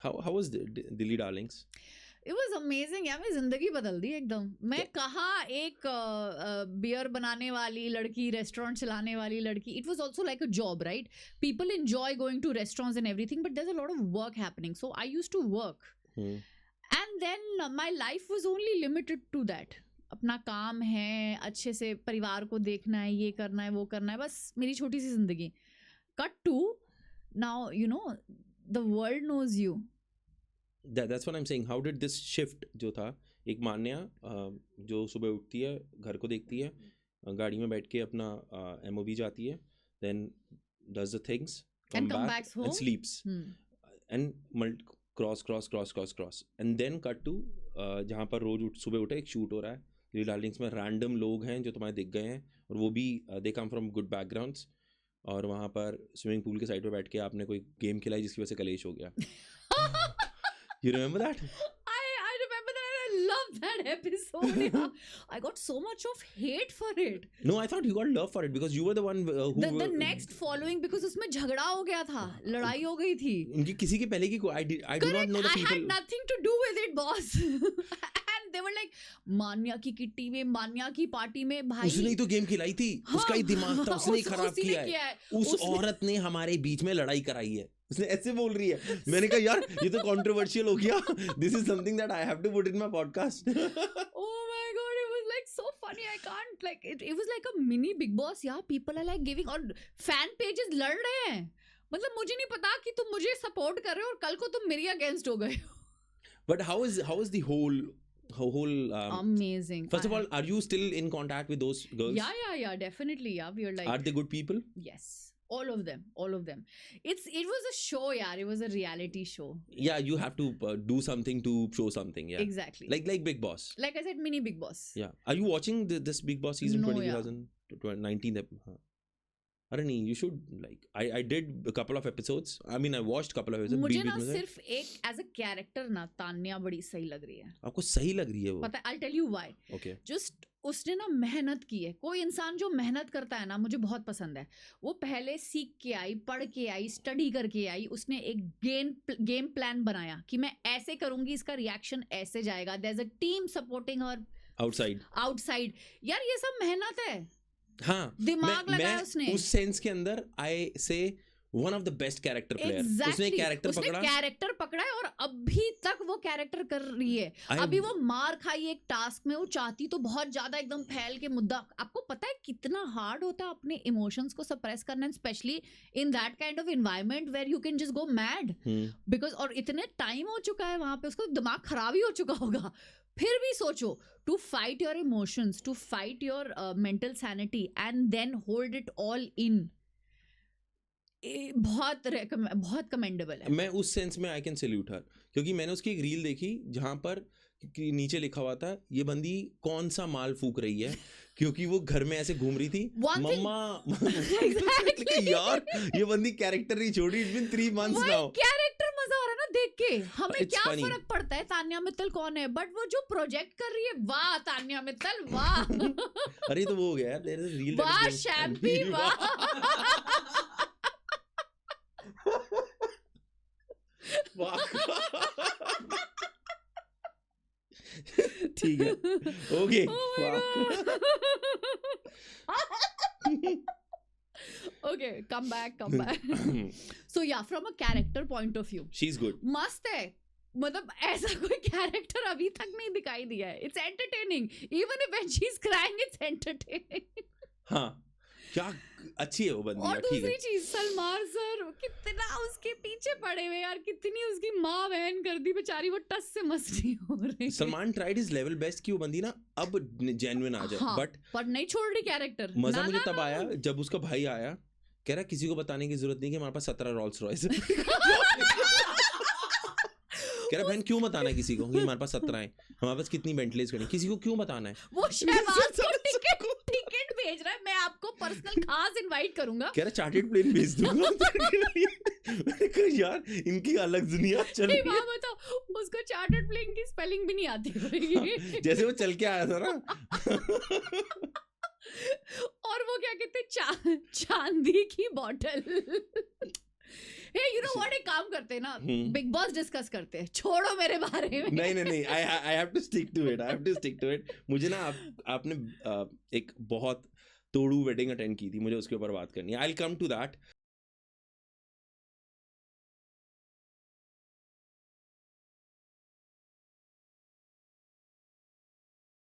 How was Dilly Darlings? It was amazing यार, मेरी जिंदगी बदल दी एकदम. मैं कहाँ एक बियर बनाने वाली लड़की, रेस्टोरेंट चलाने वाली लड़की. It was also like a job, right? People enjoy going to restaurants and everything, but there's a lot of work happening. So I used to work, and then my life was only limited to that. अपना काम है, अच्छे से परिवार को देखना है, ये करना है, वो करना है, बस मेरी छोटी सी जिंदगी. Cut to now, you know, the world knows you. That's what I'm saying. How did this shift जो था, एक मान्या जो सुबह उठती है, घर को देखती है, गाड़ी में बैठ के अपना MOV जाती है, then does the things, come back home and sleeps, and cross, and then cut to जहाँ पर रोज सुबह उठे एक शूट हो रहा है, Dilly Darlings में रैंडम लोग हैं जो तुम्हारे दिख गए हैं, और वो भी they come from good backgrounds, और वहाँ पर स्विमिंग पूल के साइड पे बैठ के आपने कोई गेम खिलाई जिसकी वजह से कलेश हो गया. You remember that? I remember that. I love that episode. Yeah. I got so much of hate for it. No, I thought you got love for it because you were the one who the next following, because उसमें झगड़ा हो गया था, लड़ाई हो गई थी. उनकी किसी के पहले की I do not know the people. I had nothing to do with it, boss. And they were like, मान्या की किट्टी में, मान्या की पार्टी में, भाई उसने ही तो गेम खिलाई थी. उसका ही दिमाग था, उसने ही खराब किया है. उस औरत ने हमारे बीच में लड़ाई कराई है. उसने ऐसे बोल रही है. मैंने कहा यार ये तो कंट्रोवर्शियल हो गया. This is something that I have to put in my podcast. Oh my god, it was like so funny. I can't, like, it was like a mini Big Boss. Yeah, people are like giving, और fan pages लड़ रहे हैं. मतलब मुझे नहीं पता कि तुम मुझे सपोर्ट कर रहे हो और कल को तुम मेरे अगेंस्ट हो गए हो. But how is the whole amazing. First of all, are you still in contact with those girls? Yeah, definitely. Yeah, we are like, are they good people? Yes, all of them. It was a show, yeah. It was a reality show. Yeah, you have to do something to show something. Yeah, exactly. Like Big Boss. Like I said, mini Big Boss. Yeah. Are you watching this Big Boss season 2019? अरे नहीं, you should, like, I did a couple of episodes. I mean, I watched a couple of episodes. मुझे ना सिर्फ एक as a character ना तान्या बड़ी सही लग रही है. आपको सही लग रही है वो? पता है, I'll tell you why. Okay. Just उसने ना मेहनत की है. कोई इंसान जो मेहनत करता है ना, मुझे बहुत पसंद है. वो पहले सीख के आई, पढ़ के आई, स्टडी करके आई. उसने एक गेम प्लान बनाया कि मैं ऐसे करूंगी, इसका रिएक्शन ऐसे जाएगा. There's a team supporting her outside. यार ये सब मेहनत है. हाँ, दिमाग लगाया उसने. उस सेंस के अंदर I say one of the best character player. Exactly. उसने कैरेक्टर पकड़ा है और अभी तक वो कैरेक्टर कर रही है. अभी वो मार खाई एक टास्क में, वो चाहती तो बहुत ज्यादा एकदम फैल के मुद्दा. आपको पता है कितना हार्ड होता है अपने इमोशंस को सप्रेस करना, specially in that kind of environment where you can just go mad. Because और इतने टाइम हो चुका है वहां पे, उसको दिमाग खराब ही हो चुका होगा. फिर भी सोचो, to fight your emotions, to fight your mental sanity and then hold it all in, बहुत कमेंडेबल है. मैं उस सेंस में आई कैन सैल्यूट हर, क्योंकि मैंने उसकी एक रील देखी जहां पर नीचे लिखा हुआ था ये बंदी कौन सा माल फूक रही है, क्योंकि वो घर में ऐसे घूम रही थी. मम्मा यार ये बंदी कैरेक्टर नहीं छोड़ी. It's been 3 months now. Character मजा आ रहा है ना देख के. हमें क्या फर्क पड़ता है तान्या मित्तल कौन है, बट वो जो प्रोजेक्ट कर रही है, वाह तान्या मित्तल वाह. अरे तो वो हो गया यार, देयर इज रील. वाह शैम्पी वाह. ठीक है, okay. Okay, come back. So yeah, from a character point of view, she's good. मस्त है. मतलब ऐसा कोई कैरेक्टर अभी तक नहीं दिखाई दिया है. It's entertaining. Even if when she's crying, it's entertaining. हाँ, क्या अच्छी है वो बंदी. और दूसरी चीज, सलमान सर कितना उसके पीछे पड़े हुए यार, कितनी उसकी माँ बहन कर दी बेचारी, वो टस से मस्ती हो रही. Salman tried his level best कि वो बंदी ना अब जेन्युइन आ जाए. हाँ, पर नहीं छोड़ रही कैरेक्टर. मजा मुझे तब आया जब उसका भाई आया, कह रहा किसी को बताने की जरूरत नहीं कि हमारे पास 17 रोल्स रॉयस है. कह रहा बहन क्यों बताना है किसी को कि हमारे पास 17 है, हमारे पास कितनी बेंटलीज खड़ी, किसी को क्यों बताना है. वो शहबाज को टिकट भेज रहा है, मैं आपको पर्सनल खास इनवाइट करूंगा. कह रहा चार्टर्ड प्लेन भेज दूंगा. यार इनकी अलग दुनिया चल रही है. बताओ, उसको चार्टर्ड प्लेन की स्पेलिंग भी नहीं आती. जैसे वो चल के आया था ना. और वो क्या कहते चांदी की bottle. Hey you know what, एक काम करते हैं ना, हम्म। बिग बॉस डिस्कस करते हैं, छोड़ो मेरे बारे में। नहीं I have to stick to it. मुझे ना आपने एक बहुत तोड़ू वेडिंग अटेंड की थी, मुझे उसके ऊपर बात करनी है। I will come to that.